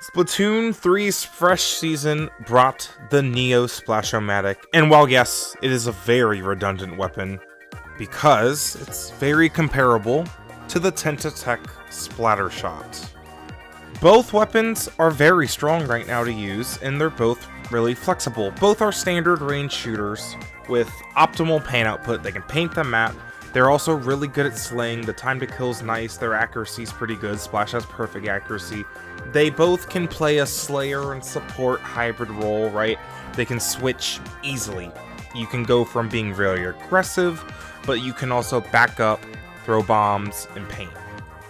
Splatoon 3's fresh season brought the Neo Splash-o-Matic, and while yes, it is a very redundant weapon, because it's very comparable to the Tentatek Splattershot. Both weapons are very strong right now to use, and they're both really flexible. Both are standard range shooters with optimal paint output. They can paint the map. They're also really good at slaying. The time to kill is nice. Their accuracy is pretty good. Splash has perfect accuracy. They both can play a Slayer and support hybrid role, right? They can switch easily. You can go from being really aggressive, but you can also back up, throw bombs, and paint.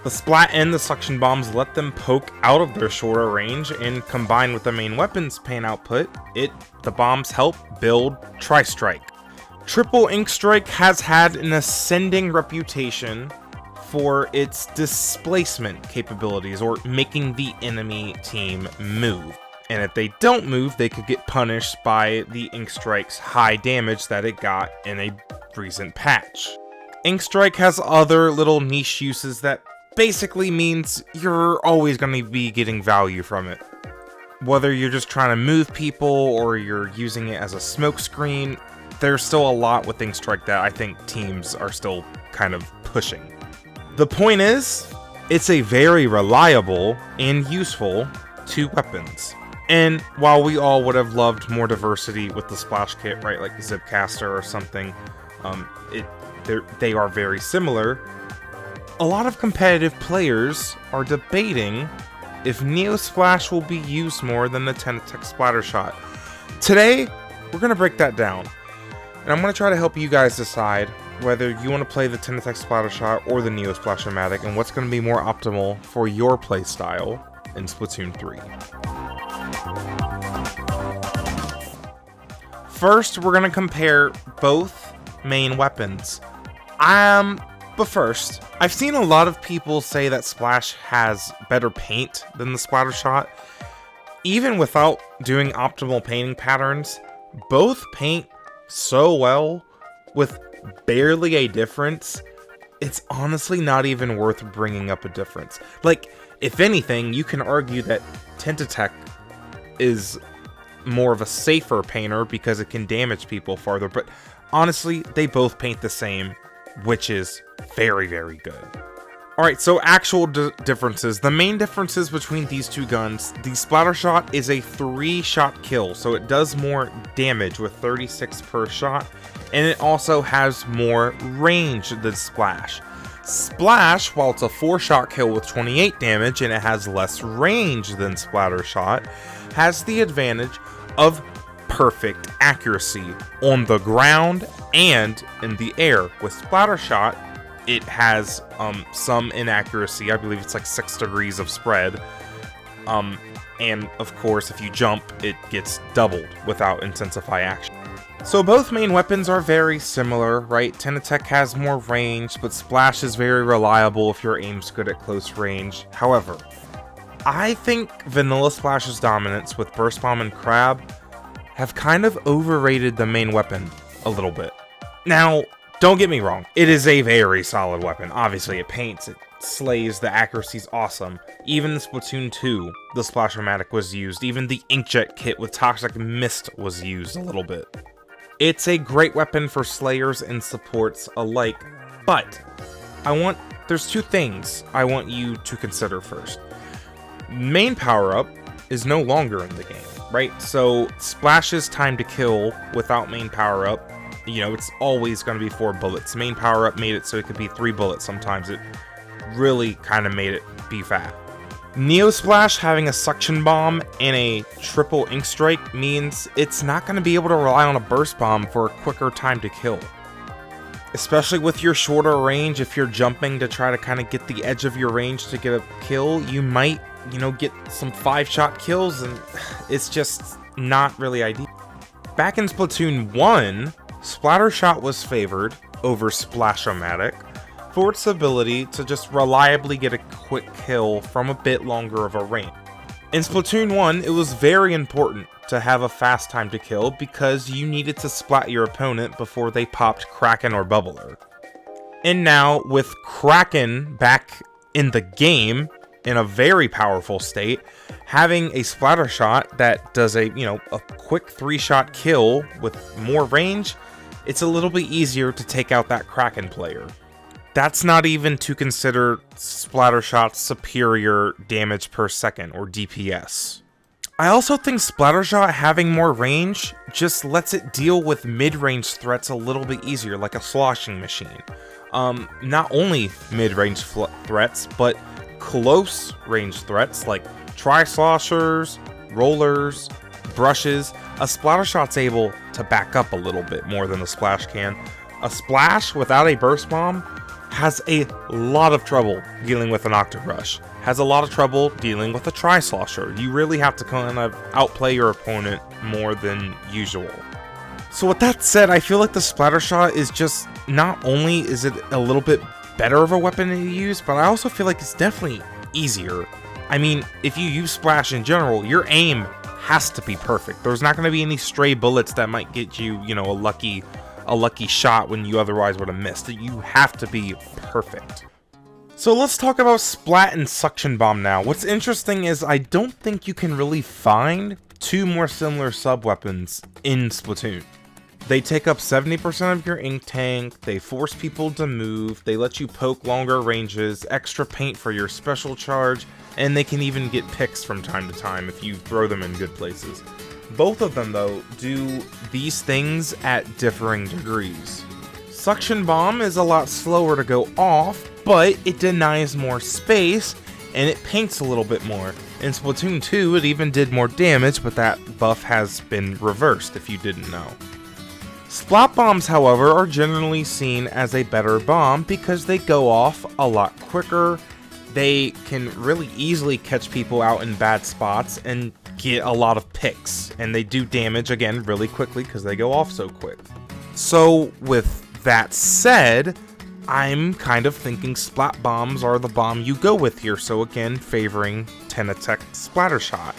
The Splat and the Suction Bombs let them poke out of their shorter range, and combined with the main weapon's paint output, the bombs help build Tri-Strike. Triple Ink Strike has had an ascending reputation for its displacement capabilities, or making the enemy team move. And if they don't move, they could get punished by the Ink Strike's high damage that it got in a recent patch. Ink Strike has other little niche uses that basically means you're always going to be getting value from it. Whether you're just trying to move people or you're using it as a smoke screen, there's still a lot with Ink Strike that I think teams are still kind of pushing. The point is, it's a very reliable and useful two weapons. And while we all would have loved more diversity with the Splash Kit, right, like Zipcaster or something, they are very similar. A lot of competitive players are debating if Neo Splash will be used more than the Tentatek Splattershot. Today, we're going to break that down. And I'm going to try to help you guys decide whether you want to play the Tentatek Splattershot or the Neo Splash-o-Matic, and what's going to be more optimal for your playstyle in Splatoon 3. First, we're going to compare both main weapons. But first, I've seen a lot of people say that Splash has better paint than the Splattershot. Even without doing optimal painting patterns, both paint so well with barely a difference, it's honestly not even worth bringing up a difference. Like, if anything, you can argue that Tentatek is more of a safer painter because it can damage people farther, but honestly, they both paint the same, which is very, very good. Alright, so actual differences. The main differences between these two guns: the Splattershot is a 3-shot kill, so it does more damage with 36 per shot, and it also has more range than Splash. Splash, while it's a 4-shot kill with 28 damage and it has less range than Splattershot, has the advantage of perfect accuracy on the ground and in the air. With Splattershot, it has some inaccuracy. I believe it's like 6 degrees of spread. And of course, if you jump, it gets doubled without intensify action. So both main weapons are very similar, right? Tentatek has more range, but Splash is very reliable if your aim's good at close range. However, I think Vanilla Splash's dominance with Burst Bomb and Crab have kind of overrated the main weapon a little bit. Now, don't get me wrong, it is a very solid weapon. Obviously, it paints, it slays, the accuracy's awesome. Even the Splatoon 2, the Splash-o-Matic was used. Even the Inkjet kit with Toxic Mist was used a little bit. It's a great weapon for slayers and supports alike, but there's two things I want you to consider first. Main power-up is no longer in the game, right? So Splash's time to kill without main power-up, it's always going to be 4 bullets. Main power-up made it so it could be 3 bullets sometimes. It really kind of made it be fat. Neo Splash having a Suction Bomb and a triple Ink Strike means it's not going to be able to rely on a Burst Bomb for a quicker time to kill. Especially with your shorter range, if you're jumping to try to kind of get the edge of your range to get a kill, you might, get some 5-shot kills, and it's just not really ideal. Back in Splatoon 1, Splattershot was favored over Splash-o-Matic for its ability to just reliably get a quick kill from a bit longer of a range. In Splatoon 1, it was very important to have a fast time to kill because you needed to splat your opponent before they popped Kraken or Bubbler. And now, with Kraken back in the game, in a very powerful state, having a Splattershot that does a quick 3-shot kill with more range, it's a little bit easier to take out that Kraken player. That's not even to consider Splattershot's superior damage per second, or DPS. I also think Splattershot having more range just lets it deal with mid-range threats a little bit easier, like a sloshing machine. Not only mid-range threats, but close range threats like tri-sloshers, rollers, brushes. A Splattershot's able to back up a little bit more than a Splash can. A Splash without a burst bomb has a lot of trouble dealing with an Octobrush, has a lot of trouble dealing with a Tri-Slosher. You really have to kind of outplay your opponent more than usual. So with that said, I feel like the Splattershot is just, not only is it a little bit better of a weapon to use, but I also feel like it's definitely easier. I mean, if you use Splash in general, your aim has to be perfect. There's not going to be any stray bullets that might get you, a lucky shot when you otherwise would have missed. You have to be perfect. So let's talk about Splat and Suction Bomb now. What's interesting is I don't think you can really find two more similar sub-weapons in Splatoon. They take up 70% of your ink tank, they force people to move, they let you poke longer ranges, extra paint for your special charge, and they can even get picks from time to time if you throw them in good places. Both of them, though, do these things at differing degrees. Suction Bomb is a lot slower to go off, but it denies more space, and it paints a little bit more. In Splatoon 2, it even did more damage, but that buff has been reversed, if you didn't know. Splat Bombs, however, are generally seen as a better bomb because they go off a lot quicker, they can really easily catch people out in bad spots, and get a lot of picks, and they do damage again really quickly because they go off so quick. So with that said, I'm kind of thinking Splat Bombs are the bomb you go with here, so again favoring Tentatek Splattershot.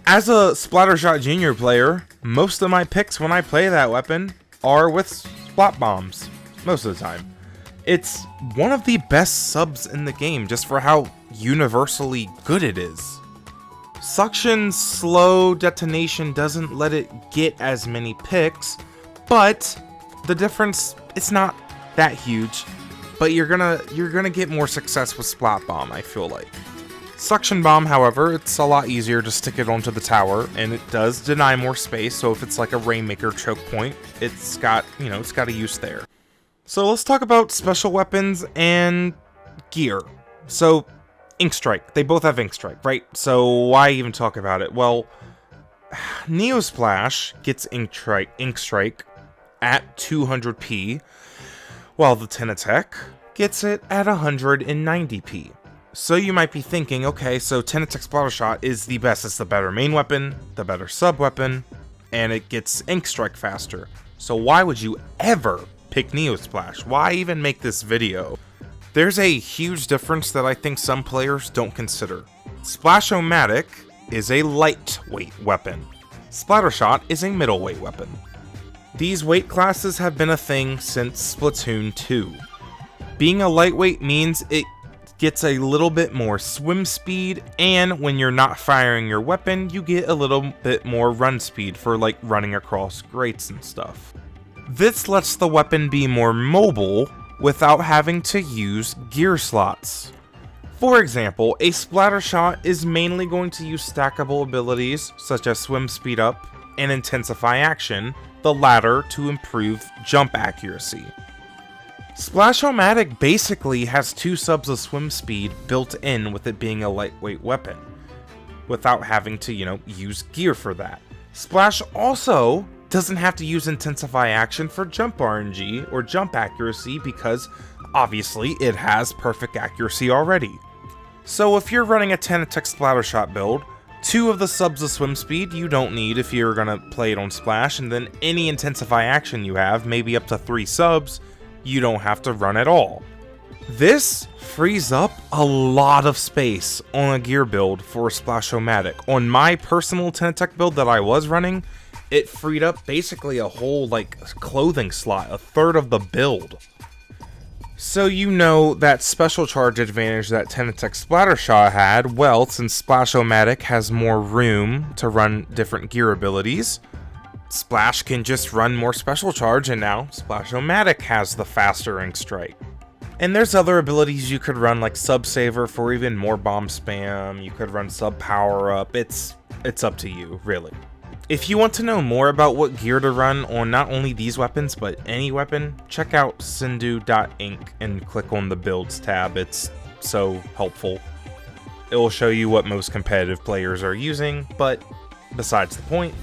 As a Splattershot Junior player, most of my picks when I play that weapon are with Splat Bombs, most of the time. It's one of the best subs in the game just for how universally good it is. Suction's slow detonation doesn't let it get as many picks, but the difference, it's not that huge, but you're gonna get more success with Splat Bomb, I feel like. Suction Bomb, however, it's a lot easier to stick it onto the tower, and it does deny more space, so if it's like a Rainmaker choke point, it's got a use there. So let's talk about special weapons and gear. So, Ink Strike. They both have Ink Strike, right? So why even talk about it? Well, Neo Splash gets Ink Strike at 200p, while the Tentatek gets it at 190p. So you might be thinking, okay, so Tentatek Splattershot is the best, it's the better main weapon, the better sub weapon, and it gets Ink Strike faster. So why would you ever pick Neo Splash? Why even make this video? There's a huge difference that I think some players don't consider. Splash-o-Matic is a lightweight weapon. Splattershot is a middleweight weapon. These weight classes have been a thing since Splatoon 2. Being a lightweight means it gets a little bit more swim speed, and when you're not firing your weapon, you get a little bit more run speed for like running across grates and stuff. This lets the weapon be more mobile without having to use gear slots. For example, a Splattershot is mainly going to use stackable abilities such as swim speed up and intensify action, the latter to improve jump accuracy. Splash-o-Matic basically has two subs of swim speed built in with it being a lightweight weapon, without having to, use gear for that. Splash also doesn't have to use intensify action for jump RNG or jump accuracy because obviously it has perfect accuracy already. So if you're running a Tentatek Splattershot build, two of the subs of swim speed you don't need if you're gonna play it on Splash, and then any intensify action you have, maybe up to 3 subs, you don't have to run at all. This frees up a lot of space on a gear build for Splash-o-Matic. On my personal Tentatek build that I was running, it freed up basically a whole clothing slot, a third of the build. So you know that special charge advantage that Tentatek Splattershot had, well, since Splash-o-Matic has more room to run different gear abilities, Splash can just run more special charge, and now Splash-o-Matic has the faster ink strike. And there's other abilities you could run, like Sub Saver for even more bomb spam. You could run Sub Power Up. It's up to you, really. If you want to know more about what gear to run on not only these weapons, but any weapon, check out Sindu.inc and click on the Builds tab. It's so helpful. It will show you what most competitive players are using, but besides the point.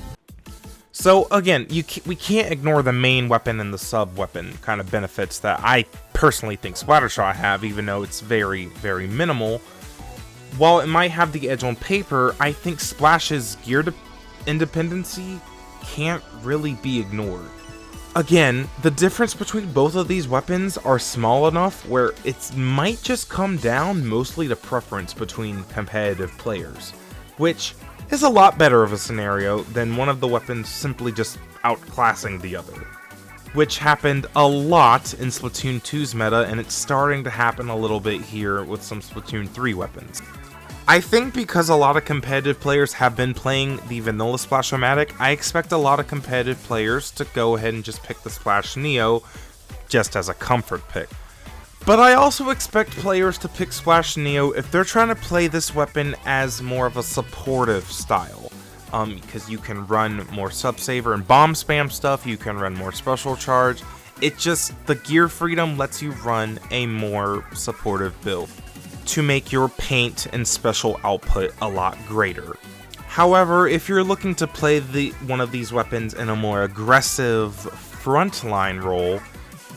So again, we can't ignore the main weapon and the sub weapon kind of benefits that I personally think Splattershot have, even though it's very, very minimal. While it might have the edge on paper, I think Splash's gear independency can't really be ignored. Again, the difference between both of these weapons are small enough where it might just come down mostly to preference between competitive players, which is a lot better of a scenario than one of the weapons simply just outclassing the other, which happened a lot in Splatoon 2's meta, and it's starting to happen a little bit here with some Splatoon 3 weapons. I think because a lot of competitive players have been playing the vanilla Splash-o-Matic, I expect a lot of competitive players to go ahead and just pick the Splash Neo just as a comfort pick. But I also expect players to pick Splash Neo if they're trying to play this weapon as more of a supportive style. Because you can run more Sub Saver and bomb spam stuff, you can run more special charge. It just, the gear freedom lets you run a more supportive build to make your paint and special output a lot greater. However, if you're looking to play one of these weapons in a more aggressive frontline role,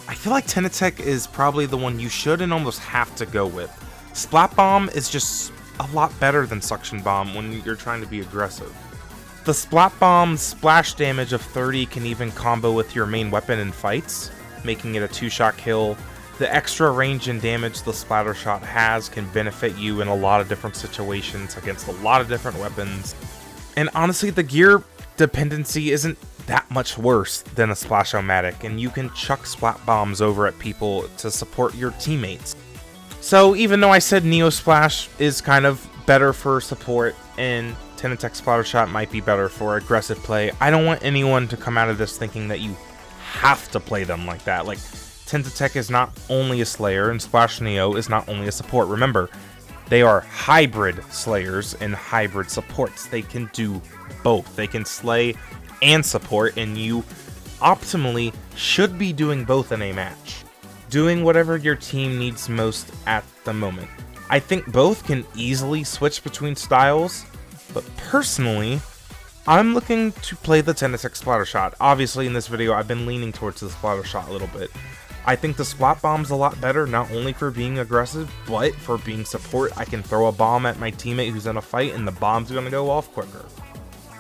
I feel like Tentatek is probably the one you should and almost have to go with. Splat Bomb is just a lot better than Suction Bomb when you're trying to be aggressive. The Splat Bomb's splash damage of 30 can even combo with your main weapon in fights, making it a 2-shot kill. The extra range and damage the Splattershot has can benefit you in a lot of different situations against a lot of different weapons. And honestly, the gear dependency isn't that much worse than a Splash-o-Matic, and you can chuck Splat Bombs over at people to support your teammates. So even though I said Neo Splash is kind of better for support and Tentatek Splattershot might be better for aggressive play, I don't want anyone to come out of this thinking that you have to play them like that. Like, Tentatek is not only a Slayer, and Splash Neo is not only a support. Remember, they are hybrid Slayers and hybrid supports. They can do both. They can slay and support, and you optimally should be doing both in a match, doing whatever your team needs most at the moment. I think both can easily switch between styles, but personally, I'm looking to play the Tentatek Splattershot. Obviously, in this video, I've been leaning towards the Splattershot a little bit. I think the Splat Bomb's a lot better, not only for being aggressive, but for being support. I can throw a bomb at my teammate who's in a fight, and the bomb's gonna go off quicker.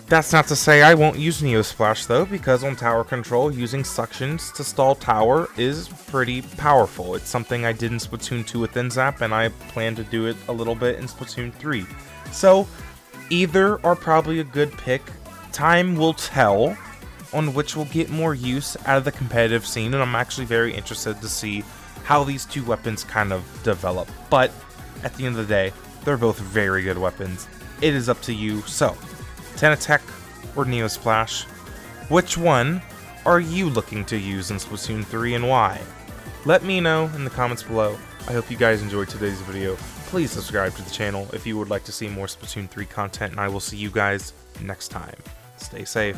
That's not to say I won't use Neo Splash though, because on tower control, using suctions to stall tower is pretty powerful. It's something I did in Splatoon 2 with Zap, and I plan to do it a little bit in Splatoon 3. So, either are probably a good pick. Time will tell on which will get more use out of the competitive scene, and I'm actually very interested to see how these two weapons kind of develop. But at the end of the day, they're both very good weapons. It is up to you. So, Tentatek or Neo Splash, which one are you looking to use in Splatoon 3 and why? Let me know in the comments below. I hope you guys enjoyed today's video. Please subscribe to the channel if you would like to see more Splatoon 3 content, and I will see you guys next time. Stay safe.